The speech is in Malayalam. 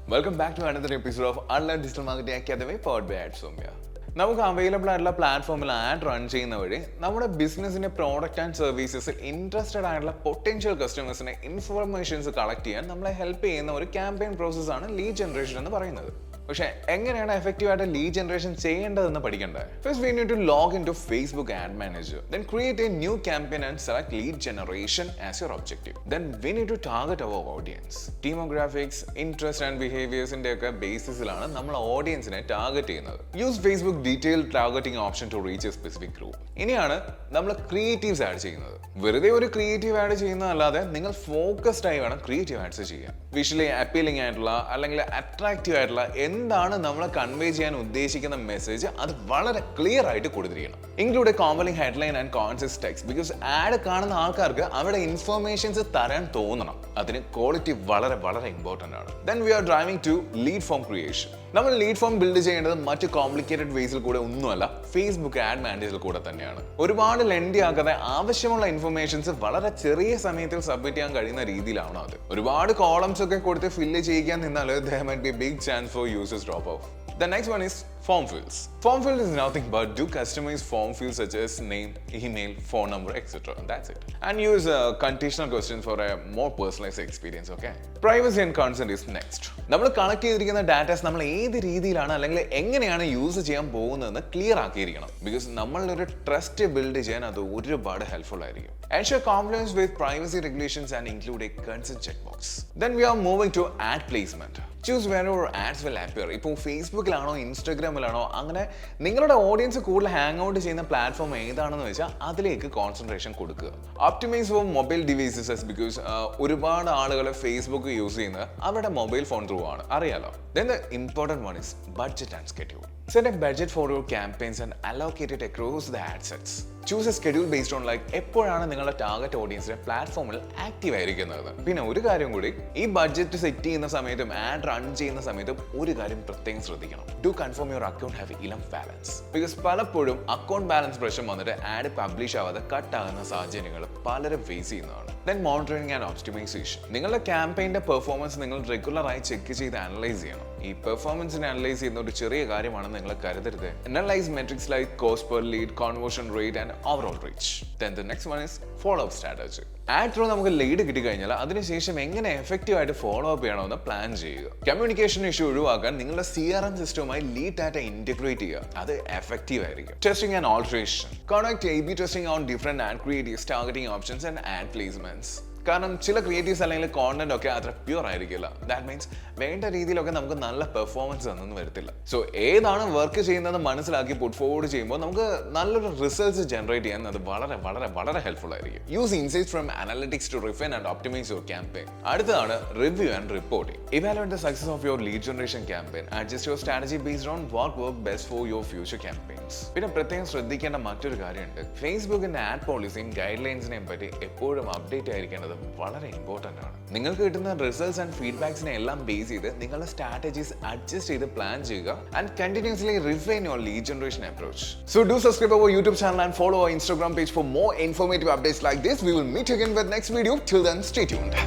Welcome back to another episode of Unlearn Digital Marketing Academy powered by Somya. നമുക്ക് അവൈലബിൾ ആയിട്ടുള്ള പ്ലാറ്റ്ഫോമിൽ ആഡ് റൺ ചെയ്യുന്ന വഴി നമ്മുടെ ബിസിനസിന്റെ പ്രോഡക്റ്റ് ആൻഡ് സർവീസസിൽ ഇൻട്രസ്റ്റഡ് ആയിട്ടുള്ള പൊട്ടൻഷ്യൽ കസ്റ്റമേഴ്സിനെ ഇൻഫർമേഷൻസ് കളക്ട് ചെയ്യാൻ നമ്മളെ ഹെൽപ്പ് ചെയ്യുന്ന ഒരു ക്യാമ്പയിൻ പ്രോസസ്സാണ് ലീഡ് ജനറേഷൻ എന്ന് പറയുന്നത്. പക്ഷേ എങ്ങനെയാണ് എഫക്റ്റീവ് ആയിട്ട് ലീഡ് ജനറേഷൻ ചെയ്യേണ്ടതെന്ന് പഠിക്കണ്ടേ? First we need to log in to Facebook ad manager, then create a new campaign and select lead generation as your objective. Then we need to target our audience. Demographics, interest and ബിഹേവിയേഴ്സിന്റെ ഒക്കെ ബേസിസിലാണ് നമ്മൾ ഓഡിയൻസിനെ ടാർഗറ്റ് ചെയ്യുന്നത്. Use Facebook detail targeting option to reach a specific group. ഇനിയാണ് നമ്മൾ ക്രിയേറ്റീവ്സ് ആഡ് ചെയ്യുന്നത്. വെറുതെ ഒരു ക്രിയേറ്റീവ് ആഡ് ചെയ്യുന്നതല്ലാതെ നിങ്ങൾ ഫോക്കസ്ഡ് ആയി വേണം ക്രിയേറ്റീവ് ആഡ്സ് ചെയ്യാൻ. വിഷ്വലി അപ്പീലിംഗ് ആയിട്ടുള്ള അല്ലെങ്കിൽ അട്രാക്റ്റീവ് ആയിട്ടുള്ള എന്താണ് നമ്മൾ കൺവേ ചെയ്യാൻ ഉദ്ദേശിക്കുന്ന മെസ്സേജ് അത് വളരെ ക്ലിയർ ആയിട്ട് കൊടുത്തിരിക്കണം. Include a compelling headline and concise text. Because ad കാണുന്ന ആൾക്കാർക്ക് അവിടെ ഇൻഫർമേഷൻസ് തരാൻ തോന്നണം. അതിന് ക്വാളിറ്റി വളരെ വളരെ ഇമ്പോർട്ടൻ്റ് ആണ്. Then we are driving to lead form creation. നമ്മൾ ലീഡ് ഫോം ബിൽഡ് ചെയ്യേണ്ടത് മറ്റ് കോംപ്ലിക്കേറ്റഡ് വേസിൽ കൂടെ ഒന്നുമല്ല, ഫേസ്ബുക്ക് ആഡ് മാനേജറിൽ കൂടെ തന്നെയാണ്. ഒരുപാട് ലെൻഡി ആക്കാതെ ആവശ്യമുള്ള ഇൻഫർമേഷൻസ് വളരെ ചെറിയ സമയത്തിൽ സബ്മിറ്റ് ചെയ്യാൻ കഴിയുന്ന രീതിയിലാണ് അത്. ഒരുപാട് കോളംസ് ഒക്കെ കൊടുത്ത് ഫില്ല് ചെയ്യിക്കാൻ നിന്നാൽ there might be a big chance for users drop off. The next one is form fields. Form field is nothing but do customize form fields such as name, email, phone number, etc. That's it. And use conditional questions for a more personalized experience. Okay. Privacy and consent is next. നമ്മൾ കളക്ട് ചെയ്തിരിക്കുന്ന ഡാറ്റാസ് നമ്മൾ ഏത് രീതിയിലാണ് അല്ലെങ്കിൽ എങ്ങനെയാണ് യൂസ് ചെയ്യാൻ പോകുന്നതെന്ന് ക്ലിയർ ആക്കിയിരിക്കണം. ബിക്കോസ് നമ്മളൊരു ട്രസ്റ്റ് ബിൽഡ് ചെയ്യാൻ അത് ഒരുപാട് ഹെൽപ്ഫുൾ ആയിരിക്കും. Ensure compliance with privacy regulations and include a consent checkbox. Then we are moving to ad placement. Choose wherever ads will appear. ഇപ്പോൾ ഫേസ്ബുക്കിലാണോ ഇൻസ്റ്റാഗ്രാമിലാണോ അങ്ങനെ നിങ്ങളുടെ ഓഡിയൻസ് കൂടുതൽ ഹാങ് ഔട്ട് ചെയ്യുന്ന പ്ലാറ്റ്ഫോം ഏതാണെന്ന് വെച്ചാൽ അതിലേക്ക് കോൺസെൻട്രേഷൻ കൊടുക്കുക. Optimise for mobile devices because ഒരുപാട് ആളുകൾ ഫേസ്ബുക്ക് യൂസ് ചെയ്യുന്നത് അവരുടെ മൊബൈൽ ഫോൺ ത്രൂ ആണ്, അറിയാലോ. Then the important one is budget and schedule. Set a budget for your campaigns and allocate it across the ad sets. Choose a schedule based on എപ്പോഴാണ് നിങ്ങളുടെ ടാർഗറ്റ് ഓഡിയൻസിന്റെ പ്ലാറ്റ്ഫോമിൽ ആക്റ്റീവ് ആയിരിക്കുന്നത്. പിന്നെ ഒരു കാര്യം കൂടി, ഈ ബഡ്ജറ്റ് സെറ്റ് ചെയ്യുന്ന സമയത്തും ആഡ് റൺ ചെയ്യുന്ന സമയത്തും ഒരു കാര്യം പ്രത്യേകം ശ്രദ്ധിക്കണം. Do confirm your account have enough balance. Because പലപ്പോഴും അക്കൗണ്ട് ബാലൻസ് പ്രശ്നം വന്നിട്ട് ആഡ് പബ്ലിഷ് ആവാതെ കട്ട് ആകുന്ന സാഹചര്യങ്ങൾ പലരും ഫേസ് ചെയ്യുന്നതാണ്. Then monitoring and optimisation. നിങ്ങളുടെ ക്യാമ്പയിന്റെ പെർഫോമൻസ് നിങ്ങൾ റെഗുലറായി ചെക്ക് ചെയ്ത് അനലൈസ് ചെയ്യണം. ഈ പെർഫോമൻസിനെ അനലൈസ് ചെയ്യുന്ന ഒരു ചെറിയ കാര്യമാണെന്ന് നിങ്ങൾ കരുതരുത്. Analyse matrix like cost per lead, conversion rate and overall reach. Then the next one is follow up strategy. Add through നമുക്ക് ലീഡ് കിട്ടിക്കഴിഞ്ഞാൽ അതിനുശേഷം എങ്ങനെ എഫക്റ്റീവ് ആയിട്ട് ഫോളോ അപ്പ് ചെയ്യണമെന്ന് പ്ലാൻ ചെയ്യുക. കമ്മ്യൂണിക്കേഷൻ ഇഷ്യൂ ഒഴിവാക്കാൻ നിങ്ങളുടെ CRM സിസ്റ്റവുമായി ലീഡ് ഡാറ്റ ഇന്റഗ്രേറ്റ് ചെയ്യുക. അത് എഫക്റ്റീവ് ആയിരിക്കും. Testing and alteration. Connect A/B testing on different add creatives, targeting options and add placements. കാരണം ചില ക്രിയേറ്റീവ്സ് അല്ലെങ്കിൽ കോണ്ടന്റ് ഒക്കെ അത്ര പ്യൂർ ആയിരിക്കില്ല. ദാറ്റ് മീൻസ് വേണ്ട രീതിയിലൊക്കെ നമുക്ക് നല്ല പെർഫോമൻസ് ഒന്നും വരത്തില്ല. സോ ഏതാണ് വർക്ക് ചെയ്യുന്നത് മനസ്സിലാക്കി പുട്ട് ഫോർവേഡ് ചെയ്യുമ്പോൾ നമുക്ക് നല്ലൊരു റിസൾട്ട്സ് ജനറേറ്റ് ചെയ്യാൻ അത് വളരെ വളരെ വളരെ ഹെൽപ്ഫുൾ ആയിരിക്കും. Use insights from analytics to refine and optimise your campaign. അടുത്തതാണ് review and reporting. Evaluate the success of your lead generation campaign. Adjust your strategy based on what work best for your future campaigns. പിന്നെ പ്രത്യേകം ശ്രദ്ധിക്കേണ്ട മറ്റൊരു കാര്യമുണ്ട്. ഫേസ്ബുക്കിന്റെ ആഡ് പോളിസിയും ഗൈഡ് ലൈൻസിനെയും പറ്റി എപ്പോഴും അപ്ഡേറ്റ് ആയിരിക്കേണ്ടത് വളരെ ഇമ്പോർട്ടൻ്റ് ആണ്. നിങ്ങൾക്ക് കിട്ടുന്ന റിസൾട്ട്സ് ആൻഡ് ഫീഡ്ബാക്സിനെ എല്ലാം ബേസ് ചെയ്ത് നിങ്ങളുടെ സ്ട്രാറ്റജീസ് അഡ്ജസ്റ്റ് ചെയ്ത് പ്ലാൻ ചെയ്യുക and continuously refine your lead generation approach. So do subscribe our YouTube channel and follow our Instagram page for more informative updates like this. We will meet again with next video. Till then, stay tuned.